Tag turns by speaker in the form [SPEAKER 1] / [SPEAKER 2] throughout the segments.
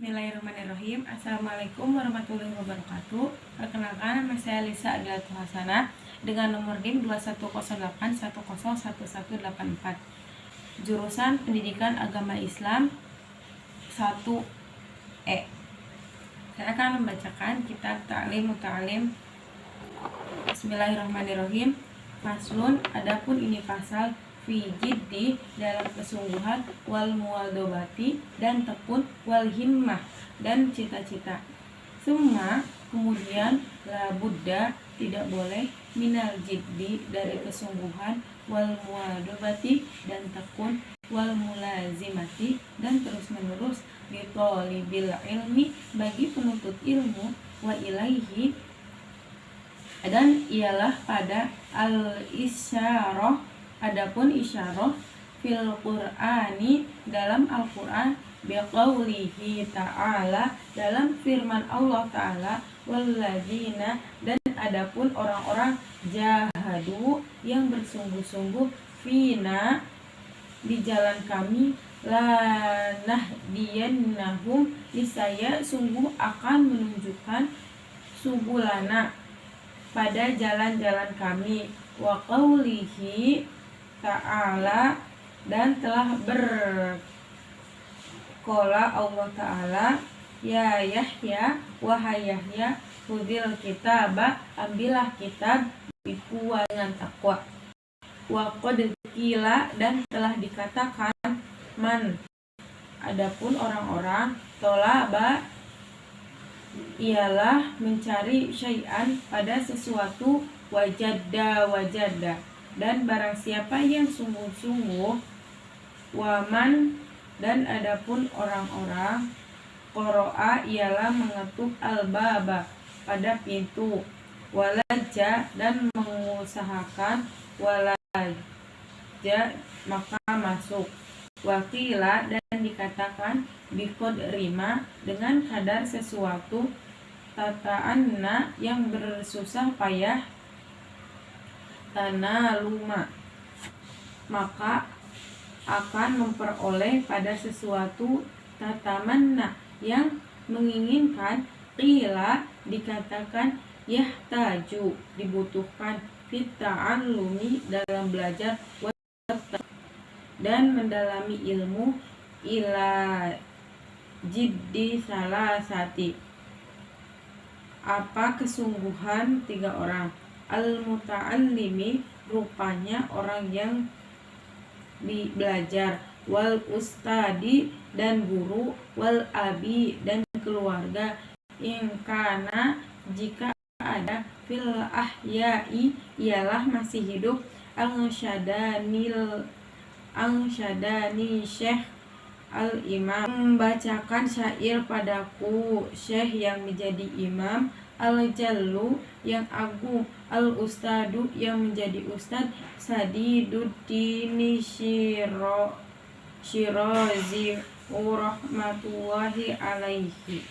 [SPEAKER 1] Bismillahirrahmanirrahim. Assalamualaikum warahmatullahi wabarakatuh. Perkenalkan, nama saya Lisa Adilatu Hasanah dengan nomor NIM 2108101184. Jurusan Pendidikan Agama Islam 1E. Saya akan membacakan kitab Ta'lim Muta'alim. Bismillahirrahmanirrahim. Faslun, adapun ini pasal fi jiddi dalam kesungguhan, wal muwadobati dan tekun, wal himmah dan cita-cita. Summa kemudian la buddha tidak boleh minal jiddi dari kesungguhan, wal muwadobati dan tekun, wal mulazimati dan terus menerus bitolibil ilmi bagi penuntut ilmu, wa ilaihi dan ialah pada al-isyarah. Adapun isyarah fil Qur'ani dalam Al-Qur'an, biqaulihi ta'ala dalam firman Allah Ta'ala, walladzina dan adapun orang-orang jahadu yang bersungguh-sungguh fina di jalan kami, lanahdiyannahum niscaya sungguh akan menunjukkan subulana pada jalan-jalan kami, wa qaulihi ta'ala dan telah berkola Allah Ta'ala, ya Yahya wahai Yahya, khudil kitaba ambillah kitab bikuwa dengan takwa, wa qad qila dan telah dikatakan man adapun orang-orang tolaba ialah mencari syai'an pada sesuatu, wajada dan barang siapa yang sungguh-sungguh, waman dan adapun orang-orang qoro'a ialah mengetuk al-baba pada pintu, walaja dan mengusahakan, walaja maka masuk, wakila dan dikatakan biqadrima dengan kadar sesuatu, tata'anna yang bersusah payah, tanaluma maka akan memperoleh pada sesuatu, tatamanna yang menginginkan, qila dikatakan yahtaju dibutuhkan, fit ta'allumi dalam belajar, dan mendalami ilmu, ila jiddi salasati apa kesungguhan tiga orang, al-muta'allimi rupanya orang yang belajar, wal ustadi dan guru, wal abi dan keluarga, ingkana jika ada, fil ahya'i ialah masih hidup, angsyadani syekh al-imam membacakan syair padaku, syekh yang menjadi imam, al-jallu yang agung, al-ustadu yang menjadi ustad, Sadiduddini Syirazi rahmatullahi alaihi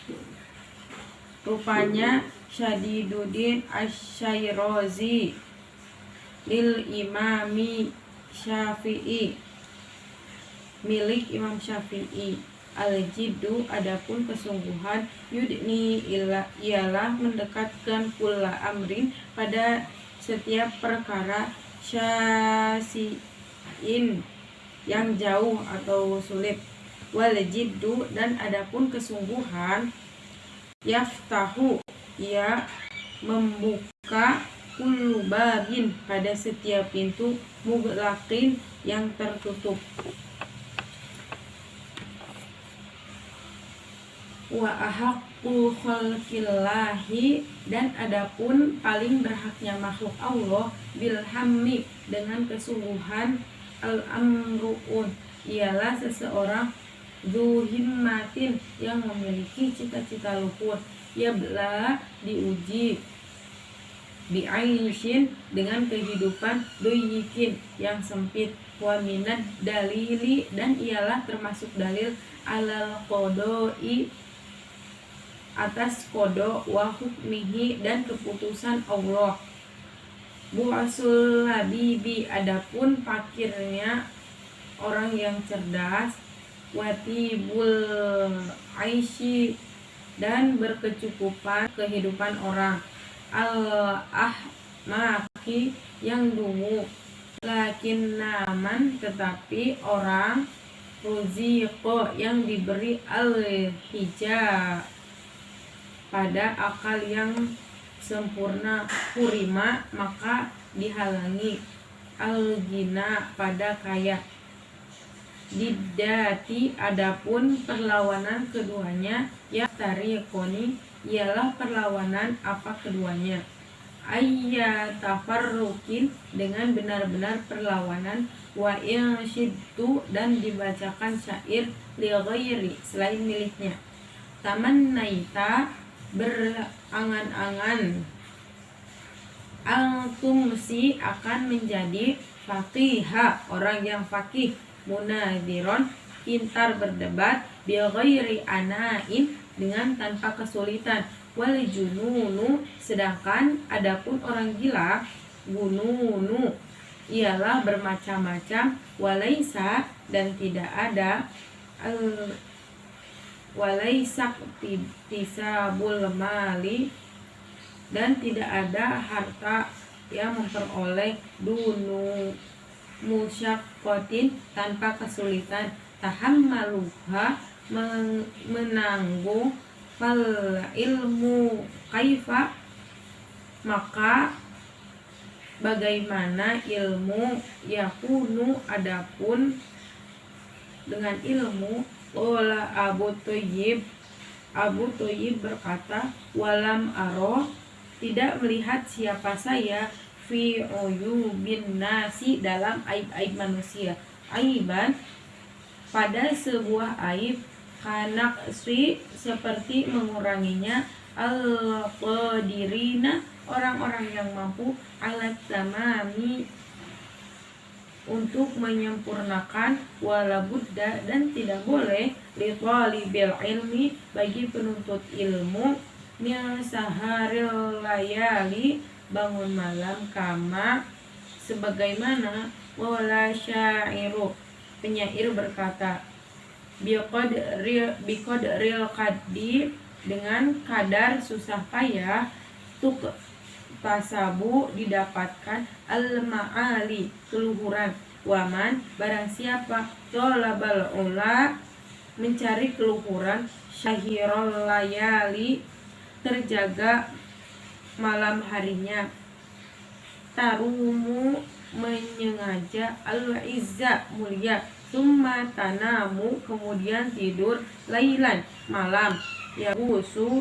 [SPEAKER 1] rupanya Syadiduddin Asy-Syirazi lil imami Syafi'i milik Imam Syafi'i, al-jiddu adapun kesungguhan, yudni ialah mendekatkan kulla amrin pada setiap perkara, syasi'in yang jauh atau sulit, wal jiddu dan adapun kesungguhan, yaftahu ia membuka kullu babin pada setiap pintu, mughlaqin yang tertutup, wa ahaqqu khalqillahi dan adapun paling berhaknya makhluk Allah, bilhammi dengan kesungguhan, al-amru'un ialah seseorang, zuhimmatin yang memiliki cita-cita luhur, yabla diuji, bi'aishin dengan kehidupan, doyikin yang sempit, wa minad dalili dan ialah termasuk dalil, alal qodoi atas kodo, wa hukmihi dan keputusan Allah, bu'asul labibi adapun pakirnya orang yang cerdas, watibul aishi, dan berkecukupan kehidupan orang, al ahmaki, yang dungu, lakin naman, tetapi orang, ruziqo, yang diberi al hijab, pada akal yang sempurna, kurima, maka dihalangi, al gina, pada kaya, didati, adapun perlawanan keduanya, ya tarikoni, ialah perlawanan apa keduanya, tafarrukin, dengan benar-benar perlawanan, wa insyidtu, dan dibacakan syair, li ghairi, selain miliknya, taman naita, berangan-angan, al-tumsi, akan menjadi faqihah, orang yang faqih, munadiron, pintar berdebat, bi ghairi anain, dengan tanpa kesulitan, wal jununu, sedangkan adapun orang gila, gununu, ialah bermacam-macam, walaisa, dan tidak ada walaisa tisabul mali, dan tidak ada harta yang memperoleh, dunu musyaqqatin, tanpa kesulitan, tahammaluha, menanggung, fal ilmu kaifa, maka bagaimana ilmu, yakunu, adapun dengan ilmu, ola Abu Thayyib berkata, walam aro, tidak melihat siapa saya, fi uyubin nasi, dalam aib-aib manusia, aiban, pada sebuah aib, kanaksi, seperti menguranginya, al-qadirina, orang-orang yang mampu, alat tamami, untuk menyempurnakan, wala budda, dan tidak boleh, li talibil ilmi, bagi penuntut ilmu, min saharil layali, bangun malam, kama, sebagaimana, wala syairu, penyair berkata, biqadril qaddi, dengan kadar susah payah, tuk tasabu, didapatkan, al-ma'ali, keluhuran, waman, barang siapa, tolabal ula, mencari keluhuran, syahirul layali, terjaga malam harinya, tarumu, menyengaja, al-izza, mulia, summa tanamu, kemudian tidur, lailan, malam, yabusu,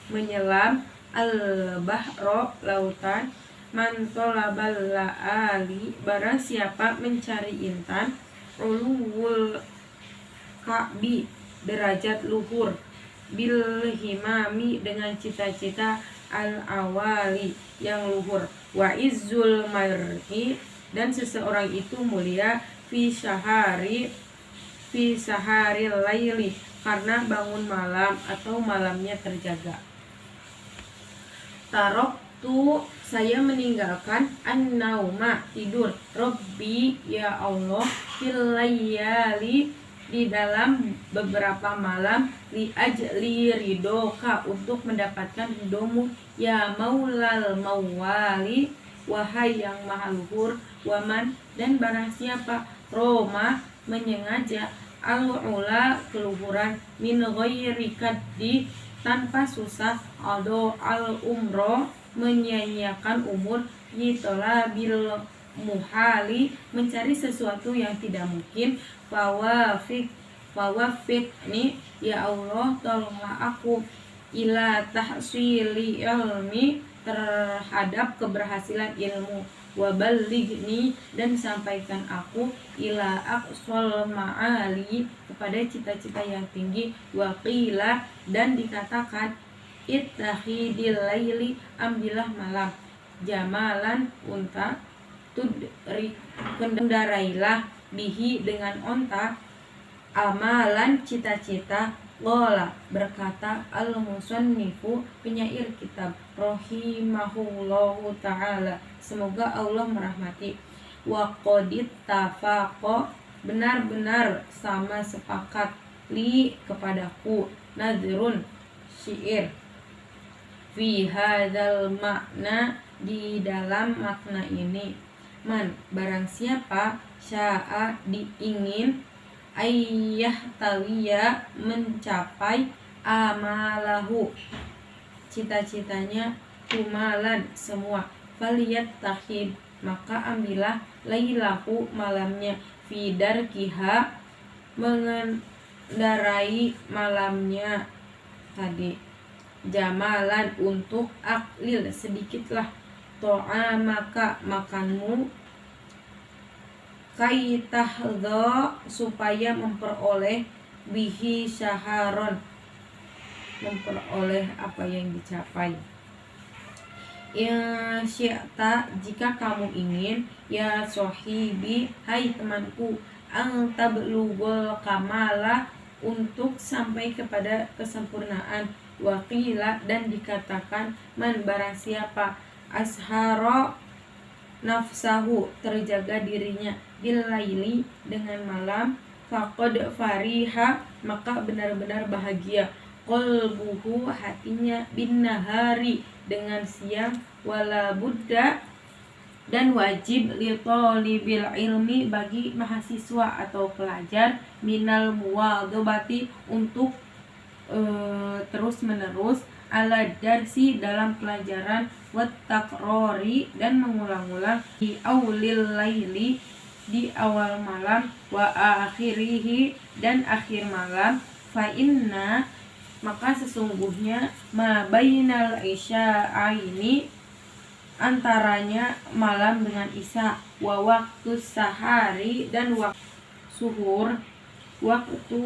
[SPEAKER 1] menyelam, al-bahro, lautan, man tolabal la'ali, barang siapa mencari intan, uluwul ka'bi, derajat luhur, bil himami, dengan cita-cita, al-awali, yang luhur, wa izzul mar'i, dan seseorang itu mulia, fi sahari laili, karena bangun malam atau malamnya terjaga. Tarok tu, saya meninggalkan, an-nauma, tidur, Rabbi, ya Allah, fil layali, di dalam beberapa malam, li ajli ridoka, untuk mendapatkan ridhomu, ya maulal mawali, wahai yang maha luhur, waman, dan barang siapa, Roma, menyengaja, al-ula, keluhuran, min ghairi kaddi, tanpa susah, aldo al-umro, menyanyiakan umur, yitolabil muhali, mencari sesuatu yang tidak mungkin, fawafik ini, ya Allah, tolonglah aku, ila tahsili ilmi, terhadap keberhasilan ilmu, waballighni, dan sampaikan aku, ila aqsal ma'ali, kepada cita-cita yang tinggi, waqila, dan dikatakan, ittakhidil laili, ambillah malam, jamalan, unta, kendarailah, bihi, dengan onta, amalan, cita-cita, Lola, berkata al-musannifu, penyair kitab, rahimahullahu ta'ala, semoga Allah merahmati, wa qadit tafaqo, benar-benar sama sepakat, li kepadaku, nadrun syair, fi hadzal makna di dalam makna ini, man barang siapa syaa diingin, ayyah tawiya mencapai, amalahu cita-citanya, kumalan semua, faliyat tahid maka ambillah, lailahu malamnya, fidar kiha mengendarai malamnya tadi, jamalan untuk aklil sedikitlah, to'a maka makanmu, kaitahdho supaya memperoleh, bihi syaharon memperoleh apa yang dicapai. Ya syi'ta jika kamu ingin, ya sohibi hai temanku, ang tablughul kamala untuk sampai kepada kesempurnaan, waqila dan dikatakan, man barang siapa asharo nafsahu terjaga dirinya, billaili dengan malam, faqad fariha maka benar-benar bahagia, qalbuhu hatinya, bin nahari dengan siang, wala buddha dan wajib, li thalibil ilmi bagi mahasiswa atau pelajar, minal muwadhabati untuk terus menerus, ala darsi dalam pelajaran, wat takrori dan mengulang-ulang, di aulil laili di awal malam, wa akhirihi dan akhir malam, fa inna maka sesungguhnya, ma bainal isya'aini antaranya malam dengan isya, wa waktu sahari dan waktu suhur, waktu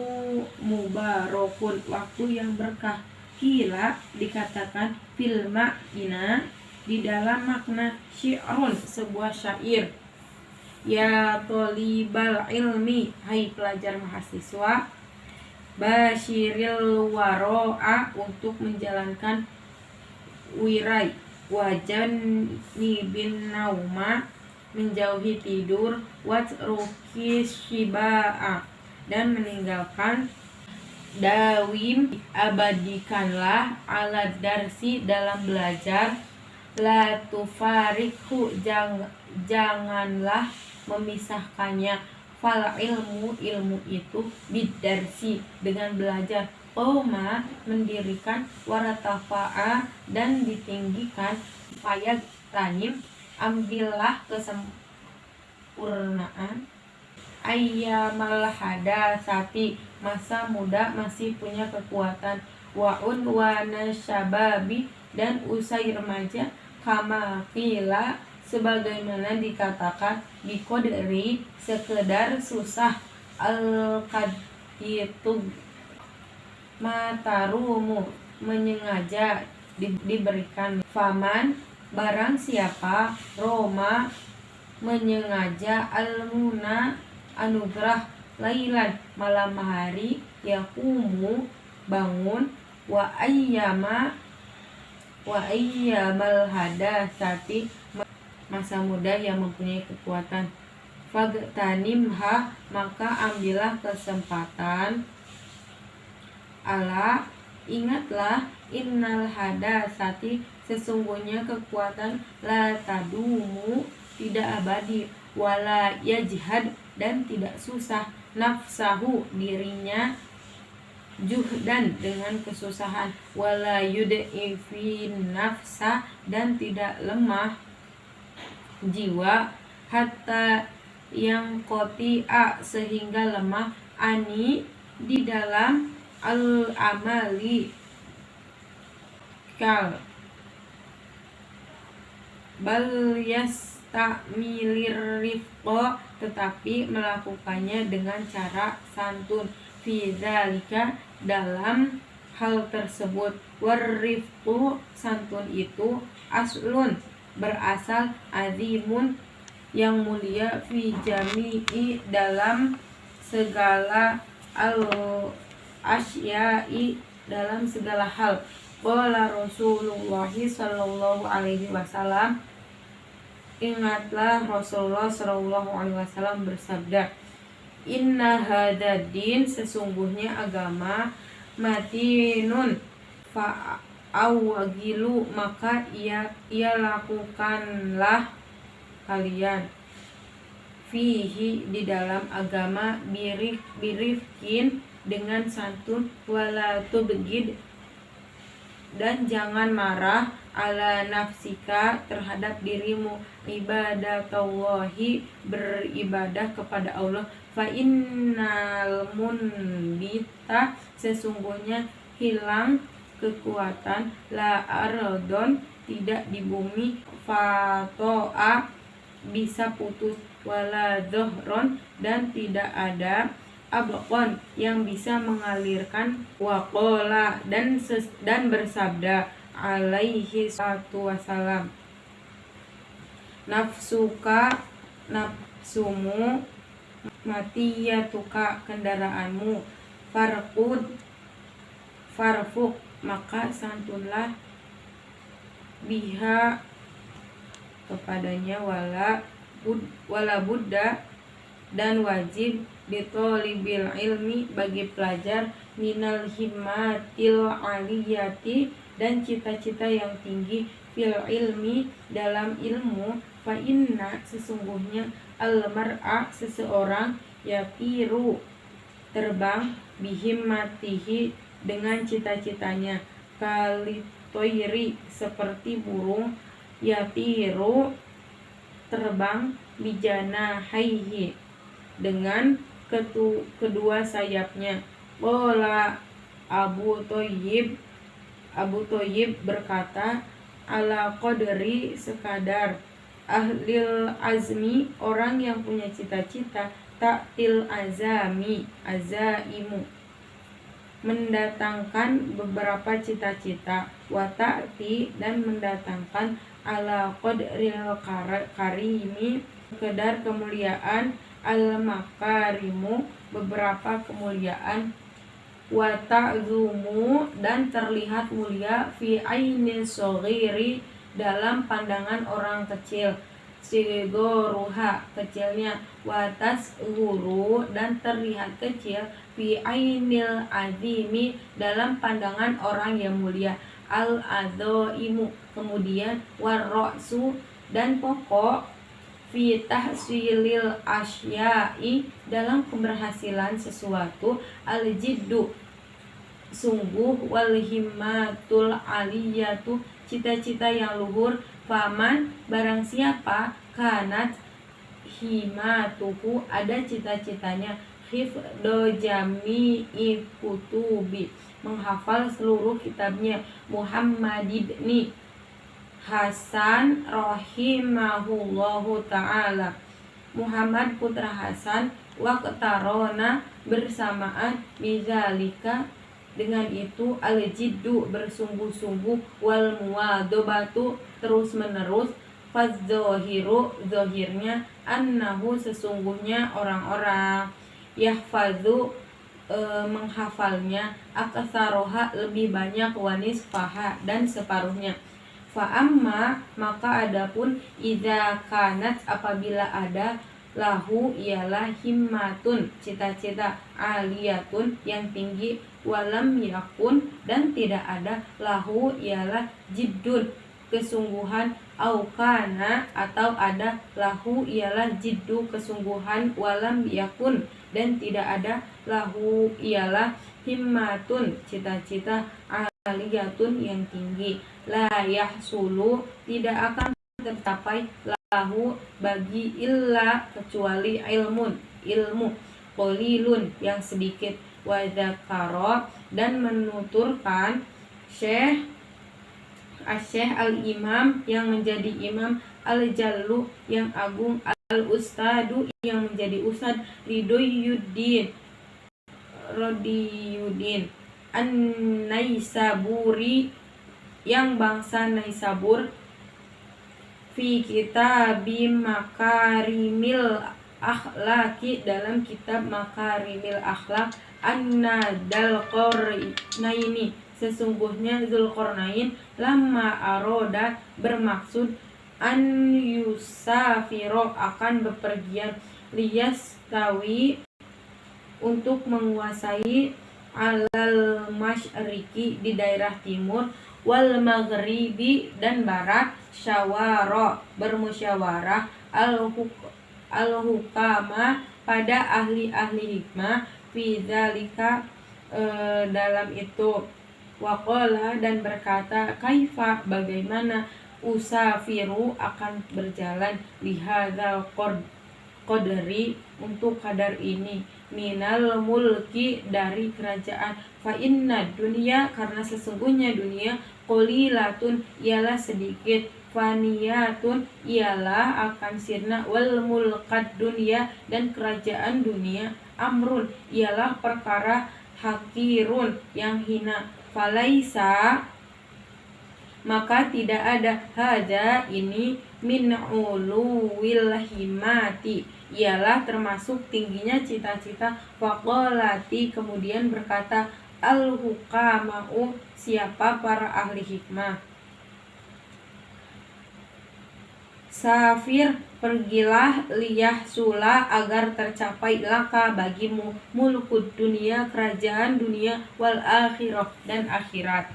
[SPEAKER 1] mubarakun waktu yang berkah, kila dikatakan, fil ma'ina di dalam makna, syi'run sebuah syair, ya tolibal ilmi hai pelajar mahasiswa, basyiril waro'a untuk menjalankan wirai, wajan nibin nauma menjauhi tidur, watruki shiba'a dan meninggalkan, dawim abadikanlah, ala darsi dalam belajar, la tufarikhu janganlah memisahkannya, fal ilmu itu, bidarsi dengan belajar, qoma mendirikan, waratafa'a dan ditinggikan, supaya tanim ambillah kesempurnaan, ayyamal hadasati masa muda masih punya kekuatan, wa'un wana syababi dan usai remaja, kama qila sebagaimana dikatakan, biqadri sekedar susah, al-qaditu matarumu menyengaja diberikan, faman barang siapa, roma menyengaja, al-muna anugerah, lailan malam hari, yakumu bangun, wa ayyamal hadasati masa muda yang mempunyai kekuatan, fagtanimha maka ambillah kesempatan, ala ingatlah, innal hadasati sesungguhnya kekuatan, la tadumu tidak abadi, wala yajhad dan tidak susah, nafsahu dirinya, juhdan dengan kesusahan, wala yud'ifin nafsa dan tidak lemah jiwa, hatta yang koti'a sehingga lemah, ani di dalam al-amali kal, bal yastamilir rifqa tetapi melakukannya dengan cara santun, fi dzalika dalam hal tersebut, warifqu santun itu, aslun berasal, azimun yang mulia, fi jami'i dalam segala, al asyai dalam segala hal, qala Rasulullah sallallahu alaihi wasallam ingatlah Rasulullah sallallahu alaihi wasallam bersabda, Inna hadadin, sesungguhnya agama, matinun, fa'awagilu, maka ia lakukanlah kalian, fihi, di dalam agama, birifkin, dengan santun, wala tubgid, dan jangan marah, ala nafsika, terhadap dirimu, ibadatallahi, beribadah kepada Allah, fa innal munbita, sesungguhnya hilang kekuatan, la ardon, tidak di bumi, fatoa, bisa putus, wala zohron, dan tidak ada abqon, yang bisa mengalirkan, waqola, dan bersabda, alaihi salatu wassalam, nafsuka, nafsumu, matiyatuka, kendaraanmu, farfuk, maka santunlah, biha, kepadanya, wala buddha, dan wajib, bitolibil ilmi, bagi pelajar, minal himmatil aliyati, dan cita-cita yang tinggi, fil ilmi, dalam ilmu, fa inna, sesungguhnya, al mar'a, seseorang, yatiru, terbang, bihimmatihi, dengan cita-citanya, kalitoiri, seperti burung, yatiru, terbang, bijana haihi, dengan kedua sayapnya. Qala Abu Thayyib berkata, ala qadri, sekadar, ahlil azmi, orang yang punya cita-cita, ta'til azaimu, mendatangkan beberapa cita-cita, wa ta'ti, dan mendatangkan, ala qadril karimi, sekedar kemuliaan, al makarimu, beberapa kemuliaan, wa ta'zumu, dan terlihat mulia, fi aini shogiri, dalam pandangan orang kecil, sigoruha, kecilnya, wa tasghuru, dan terlihat kecil, fi ainil azimi, dalam pandangan orang yang mulia, al azoimu, kemudian, warro'su, dan pokok, fi tahsilil asyai, dalam keberhasilan sesuatu, al jiddu, sungguh, wal himmatul aliyatu, cita-cita yang luhur, faman, barang siapa, kanat himatuhu, ada cita-citanya, hifdo jami'i kutubi, menghafal seluruh kitabnya, Muhammad ibni Hasan rahimahullahu ta'ala, Muhammad putra Hasan, waqtarona, bersamaan, bizalika, dengan itu, al-jiddu, bersungguh-sungguh, wal muwadobatu, terus menerus, fadzohiru, zohirnya, annahu, sesungguhnya orang-orang, yahfazu, menghafalnya, aksaroha, lebih banyak, wanisfaha, dan separuhnya, fa'amma, maka adapun, idza kanat, apabila ada, lahu, ialah, himmatun, cita-cita, aliyatun, yang tinggi, walam yakun, dan tidak ada, lahu, ialah, jiddun, kesungguhan, aukana, atau ada, lahu, ialah, jiddu, kesungguhan, walam yakun, dan tidak ada, lahu, ialah, himmatun, cita-cita, aliyatun, yang tinggi, la yahsulu, tidak akan tercapai, lahu, bagi, illa, kecuali, ilmu, qalilun, yang sedikit, wa dzakara, dan menuturkan, Syekh al-imam, yang menjadi imam, al-jallu, yang agung, al-ustadu, yang menjadi ustad, Ridhoyuddin An-Naisaburi, yang bangsa Naisabur, fi kitabim makarimil akhlaki, dalam kitab makarimil akhlak, annadal qarnaini, sesungguhnya Dzulqarnain, lama aroda, bermaksud, an yusafiro, akan bepergian, liyastawi, untuk menguasai alal masyriqi di daerah timur, wal maghribi dan barat, syawara bermusyawarah, al hukama pada ahli-ahli hikmah, fi dzalika dalam itu, waqala dan berkata, kaifa bagaimana, usafiru akan berjalan, lihadzal qadri untuk kadar ini, minal mulki dari kerajaan, fa inna dunia karena sesungguhnya dunia, qolilatun ialah sedikit, faniyatun ialah akan sirna, wal mulkad dunia dan kerajaan dunia, amrun ialah perkara hakirun yang hina, falaisa maka tidak ada haja ini min uluwil himati ialah termasuk tingginya cita-cita, faqolati kemudian berkata al hukama'u siapa para ahli hikmah, safir pergilah, liyah sula agar tercapai, laka bagimu, mulkud dunia kerajaan dunia, wal akhirah dan akhirat.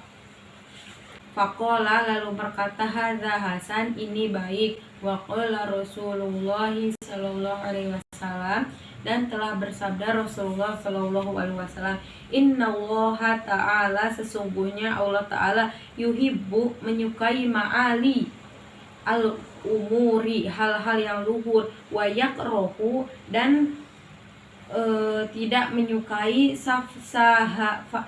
[SPEAKER 1] Faqala lalu berkata, hadza hasan ini baik, wa qala Rasulullah sallallahu alaihi wasallam dan telah bersabda Rasulullah sallallahu alaihi wasallam, innallaha ta'ala sesungguhnya Allah ta'ala, yuhibbu menyukai ma'ali al umuri hal-hal yang luhur, wa yakrahu dan tidak menyukai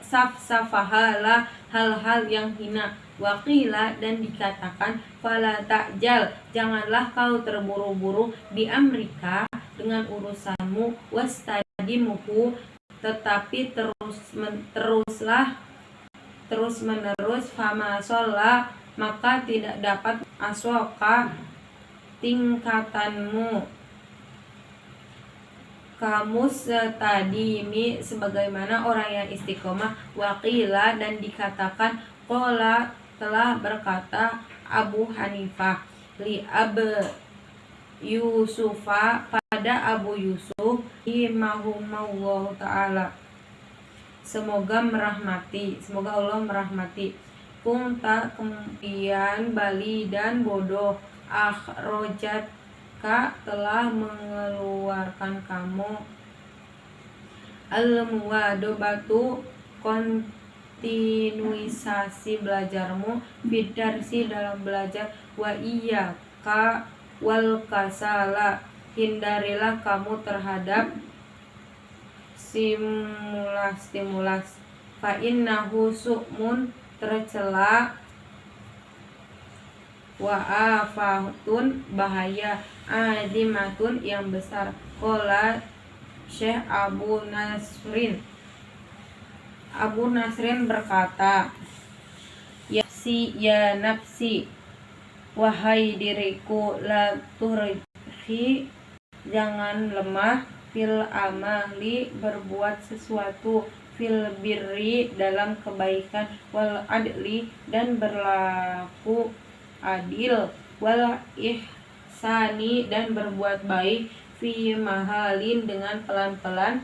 [SPEAKER 1] safsafahala hal-hal yang hina, waqila dan dikatakan, fala ta'jal janganlah kau terburu-buru, bi amrika dengan urusanmu, wastadimuhu tetapi terus menerus, fama sholla maka tidak dapat aswaka tingkatanmu, kamu setadimi sebagaimana orang yang istiqomah, waqila dan dikatakan, qala telah berkata Abu Hanifah, li Yusufa pada Abu Yusuf, imahumullah ta'ala semoga Allah merahmati, kunta kemudian bali dan bodoh, akhrojaka telah mengeluarkan kamu, al-muwadobatu kontinuisasi belajarmu, bidarsi dalam belajar, wa iyyaka wal kasala hindarilah kamu terhadap stimulus, fa innahu su'mun tercela, wa afatun bahaya, azimatun yang besar. Qala Syekh Abu Nasrin berkata, ya nafsi wahai diriku, la turhi jangan lemah, fil amali berbuat sesuatu, fil birri dalam kebaikan, wal adli dan berlaku adil, wal ihsani dan berbuat baik, fi mahalin dengan pelan-pelan,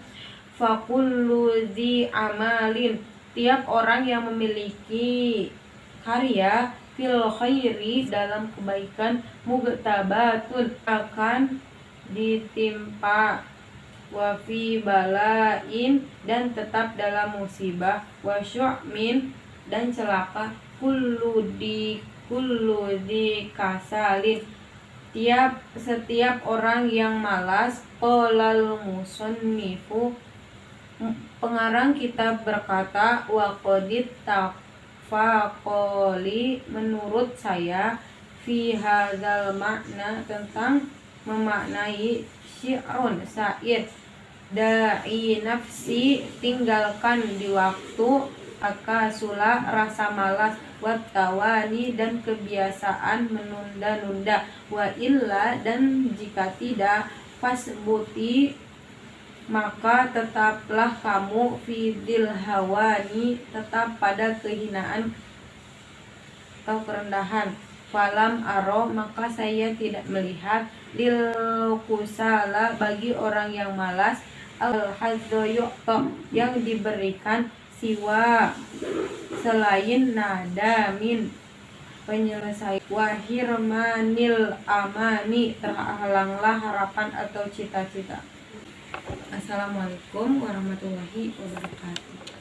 [SPEAKER 1] fakullu zi amalin tiap orang yang memiliki karya, fil khairi dalam kebaikan, mugtabatun akan ditimpa, wa fi balain dan tetap dalam musibah, wa syu'min dan celaka, kullu di kasalin setiap orang yang malas. Qolal musannifu pengarang kitab berkata, wa qadit tafaqoli menurut saya, fi hadzal makna tentang memaknai syi'run syair, da'i nafsi tinggalkan di waktu, akasula rasa malas, wattawani dan kebiasaan menunda-nunda, wa illa dan jika tidak, fasbuti maka tetaplah kamu, fidil hawani tetap pada kehinaan atau kerendahan, falam aro maka saya tidak melihat, lil kusala bagi orang yang malas, al-hadzu yu'ta yang diberikan siwa selain nada min penyelesaian wahirmanil amani terhalanglah harapan atau cita-cita. Assalamualaikum warahmatullahi wabarakatuh.